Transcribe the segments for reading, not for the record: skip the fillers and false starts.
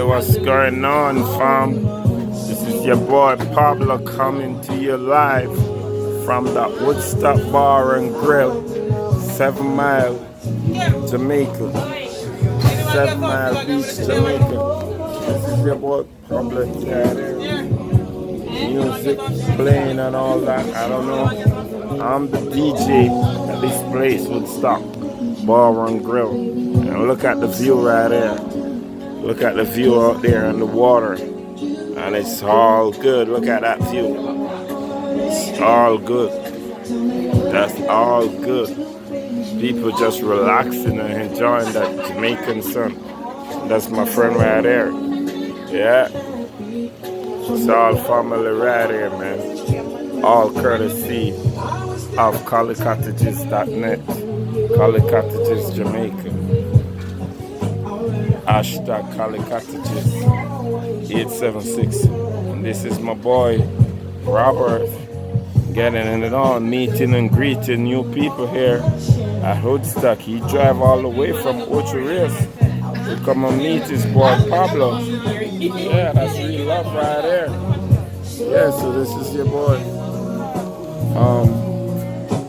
Hey, what's going on, fam? This is your boy Pablo coming to you live from the Woodstock Bar and Grill, 7 Mile, Jamaica. 7 Mile Beach, Jamaica. This is your boy Pablo here. Music playing and all that. I don't know. I'm the DJ at this place, Woodstock Bar and Grill. And look at the view right there. Look at the view out there in the water. And it's all good. Look at that view. It's all good. That's all good. People just relaxing and enjoying that Jamaican sun. That's my friend right there. Yeah. It's all family right here, man. All courtesy of ColleCottages.net. Collie Cottages, Jamaica. Hashtag ColleCottages 876. And this is my boy Robert getting it on, meeting and greeting new people here at Woodstock. He drive all the way from Ocho Rios to come and meet his boy Pablo. Yeah, that's real love right there. Yeah, so this is your boy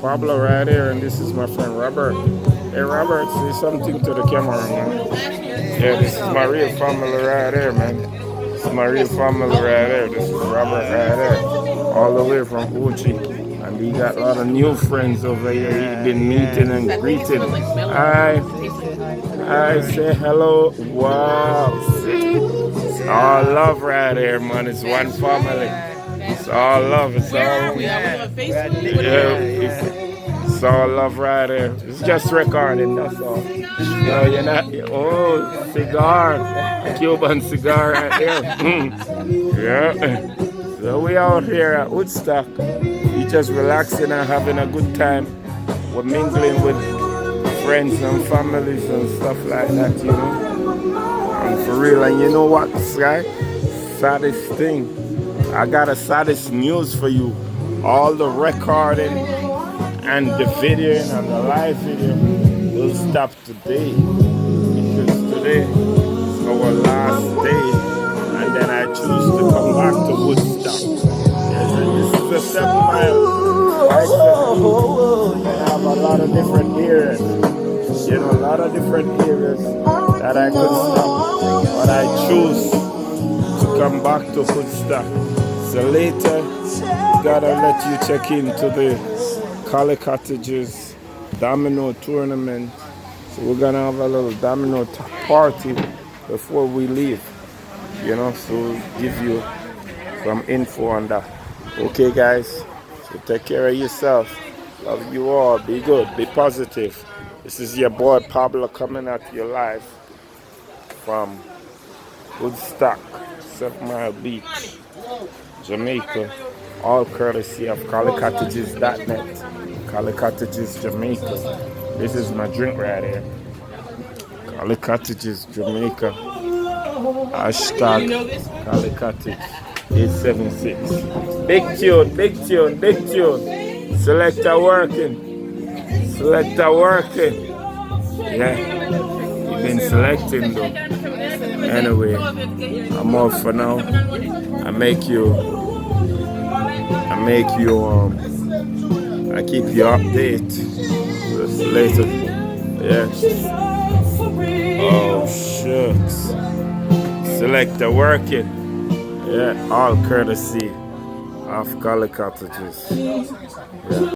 Pablo right here, and this is my friend Robert. Hey Robert, say something to the camera, man. Yeah, this is my real family right here, man. This is my real family right here. This is Robert right there, all the way from Ochi. And he got a lot of new friends over here. He's been meeting and greeting. I say hello. Wow, see? It's all love right here, man. It's one family. It's all love. It's all it's all love right here. It's just recording, that's all. No, you're not. Oh, cigar. A Cuban cigar right there. Yeah. So we out here at Woodstock. We just relaxing and having a good time. We're mingling with friends and families and stuff like that, you know. And for real, and you know what, Sky? Saddest thing. I got a saddest news for you. All the recording and the videoing and the live video will stop today. Because today is our last day. And then I choose to come back to Woodstock. Yes, and this is a 7 mile. I have a lot of different areas. You know, a lot of different areas that I could stop. But I choose to come back to Woodstock. So later, gotta let you check into the Collie Cottages domino tournament. So we're gonna have a little domino party before we leave. You know, so we'll give you some info on that. Okay, guys? So take care of yourself. Love you all. Be good. Be positive. This is your boy Pablo coming at you live from Woodstock, 7 Mile Beach, Jamaica. All courtesy of ColleCottages.net. Collie Cottages, Jamaica. This is my drink right here. Collie Cottages, Jamaica. Hashtag ColleCottage 876. Big tune, big tune, big tune. Selector working. Selector working. Yeah. You've been selecting though. Anyway, I'm off for now. I keep you updated. Later. Yeah. Oh shucks. Selector working. Yeah, all courtesy of Collie Cottages. Yeah.